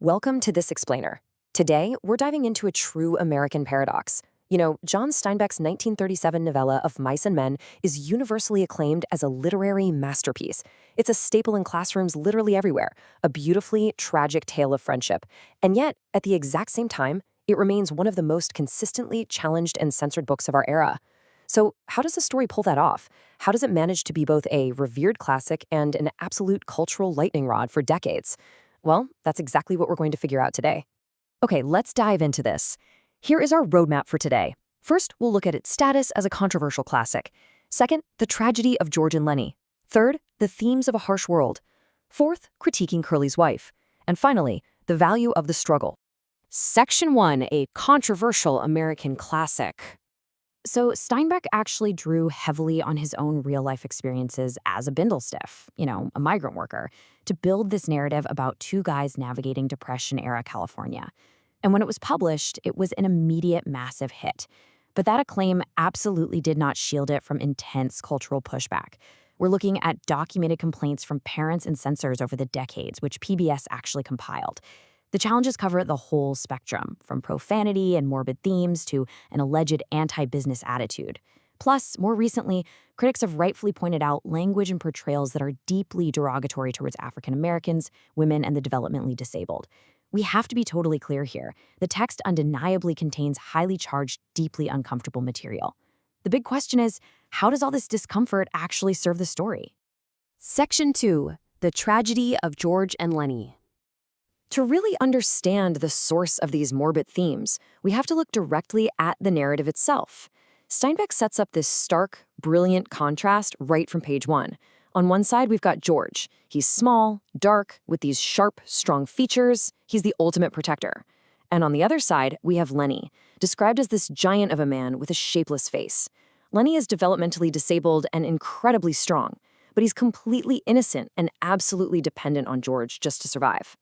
Welcome to This Explainer. Today, we're diving into a true American paradox. John Steinbeck's 1937 novella of Mice and Men is universally acclaimed as a literary masterpiece. It's a staple in classrooms literally everywhere, a beautifully tragic tale of friendship. And yet, at the exact same time, it remains one of the most consistently challenged and censored books of our era. So, how does the story pull that off? How does it manage to be both a revered classic and an absolute cultural lightning rod for decades? Well, that's exactly what we're going to figure out today. Okay, let's dive into this. Here is our roadmap for today. First, we'll look at its status as a controversial classic. Second, the tragedy of George and Lenny. Third, the themes of a harsh world. Fourth, critiquing Curly's wife. And finally, the value of the struggle. Section 1, a controversial American classic. So Steinbeck actually drew heavily on his own real-life experiences as a Bindlestiff, a migrant worker, to build this narrative about two guys navigating Depression-era California. And when it was published, it was an immediate massive hit. But that acclaim absolutely did not shield it from intense cultural pushback. We're looking at documented complaints from parents and censors over the decades, which PBS actually compiled. The challenges cover the whole spectrum, from profanity and morbid themes to an alleged anti-business attitude. Plus, more recently, critics have rightfully pointed out language and portrayals that are deeply derogatory towards African Americans, women, and the developmentally disabled. We have to be totally clear here. The text undeniably contains highly charged, deeply uncomfortable material. The big question is, how does all this discomfort actually serve the story? Section 2. The Tragedy of George and Lenny. To really understand the source of these morbid themes, we have to look directly at the narrative itself. Steinbeck sets up this stark, brilliant contrast right from page 1. On one side, we've got George. He's small, dark, with these sharp, strong features. He's the ultimate protector. And on the other side, we have Lenny, described as this giant of a man with a shapeless face. Lenny is developmentally disabled and incredibly strong, but he's completely innocent and absolutely dependent on George just to survive.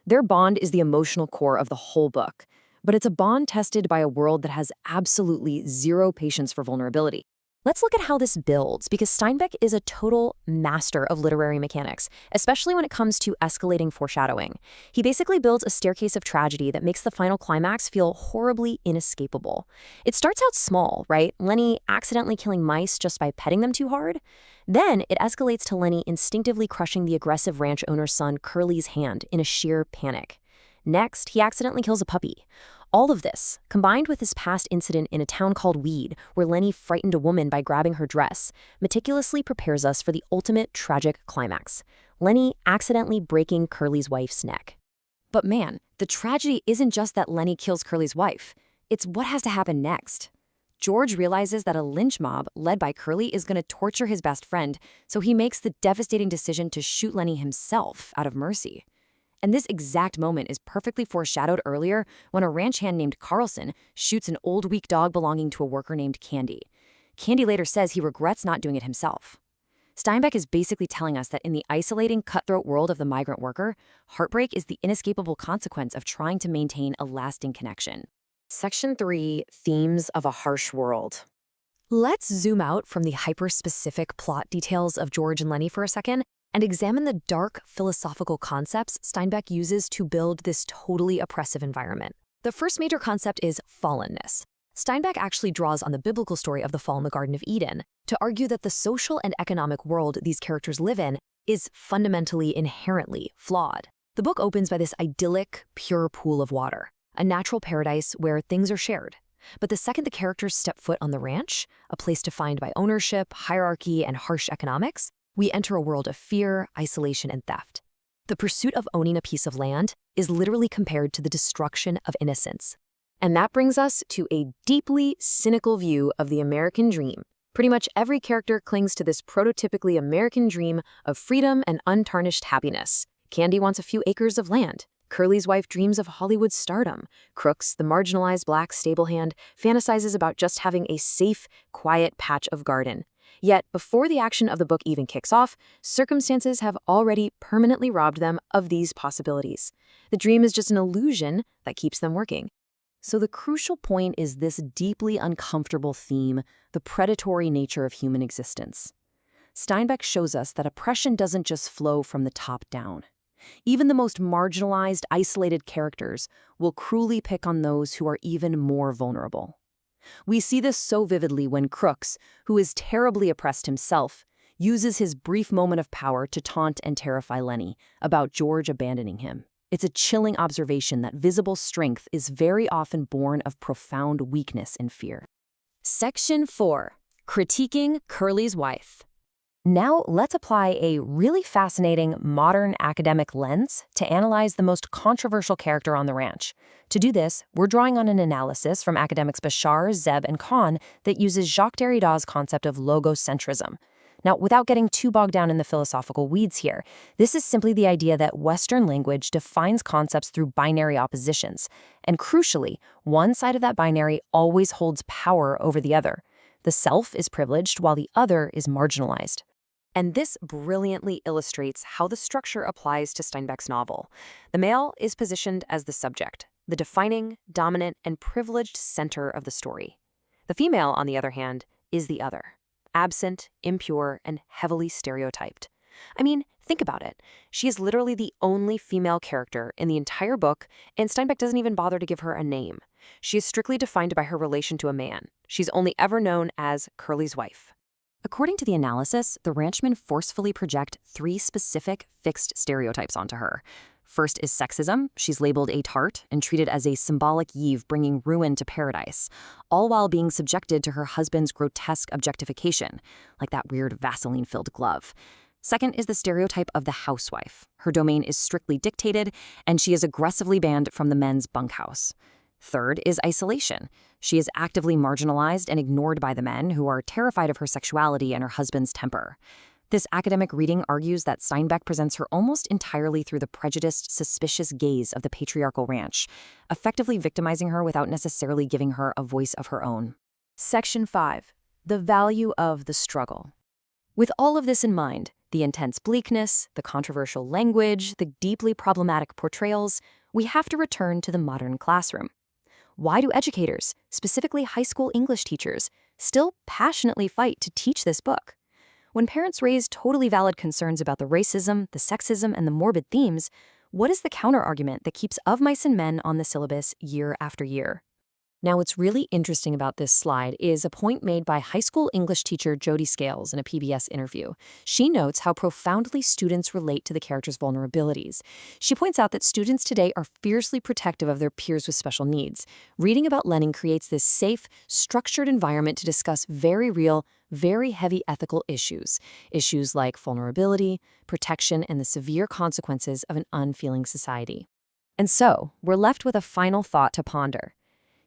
Their bond is the emotional core of the whole book, but it's a bond tested by a world that has absolutely zero patience for vulnerability. Let's look at how this builds, because Steinbeck is a total master of literary mechanics, especially when it comes to escalating foreshadowing. He basically builds a staircase of tragedy that makes the final climax feel horribly inescapable. It starts out small, right? Lenny accidentally killing mice just by petting them too hard. Then it escalates to Lenny instinctively crushing the aggressive ranch owner's son Curly's hand in a sheer panic. Next, he accidentally kills a puppy. All of this, combined with his past incident in a town called Weed, where Lenny frightened a woman by grabbing her dress, meticulously prepares us for the ultimate tragic climax: Lenny accidentally breaking Curly's wife's neck. But man, the tragedy isn't just that Lenny kills Curly's wife. It's what has to happen next. George realizes that a lynch mob led by Curly is going to torture his best friend, so he makes the devastating decision to shoot Lenny himself out of mercy. And this exact moment is perfectly foreshadowed earlier when a ranch hand named Carlson shoots an old weak dog belonging to a worker named Candy. Candy later says he regrets not doing it himself. Steinbeck is basically telling us that in the isolating, cutthroat world of the migrant worker, heartbreak is the inescapable consequence of trying to maintain a lasting connection. Section 3, Themes of a Harsh World. Let's zoom out from the hyper-specific plot details of George and Lenny for a second and examine the dark philosophical concepts Steinbeck uses to build this totally oppressive environment. The first major concept is fallenness. Steinbeck actually draws on the biblical story of the fall in the Garden of Eden to argue that the social and economic world these characters live in is fundamentally, inherently flawed. The book opens by this idyllic, pure pool of water, a natural paradise where things are shared. But the second the characters step foot on the ranch, a place defined by ownership, hierarchy, and harsh economics, we enter a world of fear, isolation, and theft. The pursuit of owning a piece of land is literally compared to the destruction of innocence. And that brings us to a deeply cynical view of the American dream. Pretty much every character clings to this prototypically American dream of freedom and untarnished happiness. Candy wants a few acres of land. Curly's wife dreams of Hollywood stardom. Crooks, the marginalized black stable hand, fantasizes about just having a safe, quiet patch of garden. Yet, before the action of the book even kicks off, circumstances have already permanently robbed them of these possibilities. The dream is just an illusion that keeps them working. So the crucial point is this deeply uncomfortable theme, the predatory nature of human existence. Steinbeck shows us that oppression doesn't just flow from the top down. Even the most marginalized, isolated characters will cruelly pick on those who are even more vulnerable. We see this so vividly when Crooks, who is terribly oppressed himself, uses his brief moment of power to taunt and terrify Lenny about George abandoning him. It's a chilling observation that visible strength is very often born of profound weakness and fear. Section 4. Critiquing Curly's Wife. Now let's apply a really fascinating modern academic lens to analyze the most controversial character on the ranch. To do this, we're drawing on an analysis from academics Bashar, Zeb, and Kahn that uses Jacques Derrida's concept of logocentrism. Now, without getting too bogged down in the philosophical weeds here, this is simply the idea that Western language defines concepts through binary oppositions. And crucially, one side of that binary always holds power over the other. The self is privileged while the other is marginalized. And this brilliantly illustrates how the structure applies to Steinbeck's novel. The male is positioned as the subject, the defining, dominant, and privileged center of the story. The female, on the other hand, is the other, absent, impure, and heavily stereotyped. I mean, think about it. She is literally the only female character in the entire book, and Steinbeck doesn't even bother to give her a name. She is strictly defined by her relation to a man. She's only ever known as Curly's wife. According to the analysis, the ranchmen forcefully project 3 specific fixed stereotypes onto her. First is sexism. She's labeled a tart and treated as a symbolic Eve bringing ruin to paradise, all while being subjected to her husband's grotesque objectification, like that weird Vaseline-filled glove. Second is the stereotype of the housewife. Her domain is strictly dictated, and she is aggressively banned from the men's bunkhouse. Third is isolation. She is actively marginalized and ignored by the men, who are terrified of her sexuality and her husband's temper. This academic reading argues that Steinbeck presents her almost entirely through the prejudiced, suspicious gaze of the patriarchal ranch, effectively victimizing her without necessarily giving her a voice of her own. Section 5. The value of the struggle. With all of this in mind, the intense bleakness, the controversial language, the deeply problematic portrayals, we have to return to the modern classroom. Why do educators, specifically high school English teachers, still passionately fight to teach this book? When parents raise totally valid concerns about the racism, the sexism, and the morbid themes, what is the counter-argument that keeps Of Mice and Men on the syllabus year after year? Now, what's really interesting about this slide is a point made by high school English teacher Jody Scales in a PBS interview. She notes how profoundly students relate to the character's vulnerabilities. She points out that students today are fiercely protective of their peers with special needs. Reading about Lenning creates this safe, structured environment to discuss very real, very heavy ethical issues. Issues like vulnerability, protection, and the severe consequences of an unfeeling society. And so, we're left with a final thought to ponder.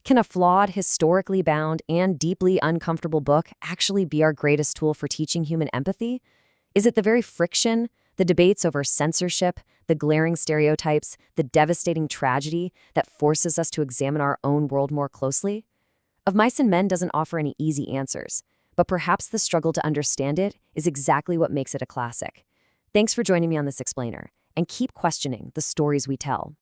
Can a flawed, historically bound, and deeply uncomfortable book actually be our greatest tool for teaching human empathy? Is it the very friction, the debates over censorship, the glaring stereotypes, the devastating tragedy that forces us to examine our own world more closely? Of Mice and Men doesn't offer any easy answers, but perhaps the struggle to understand it is exactly what makes it a classic. Thanks for joining me on this explainer, and keep questioning the stories we tell.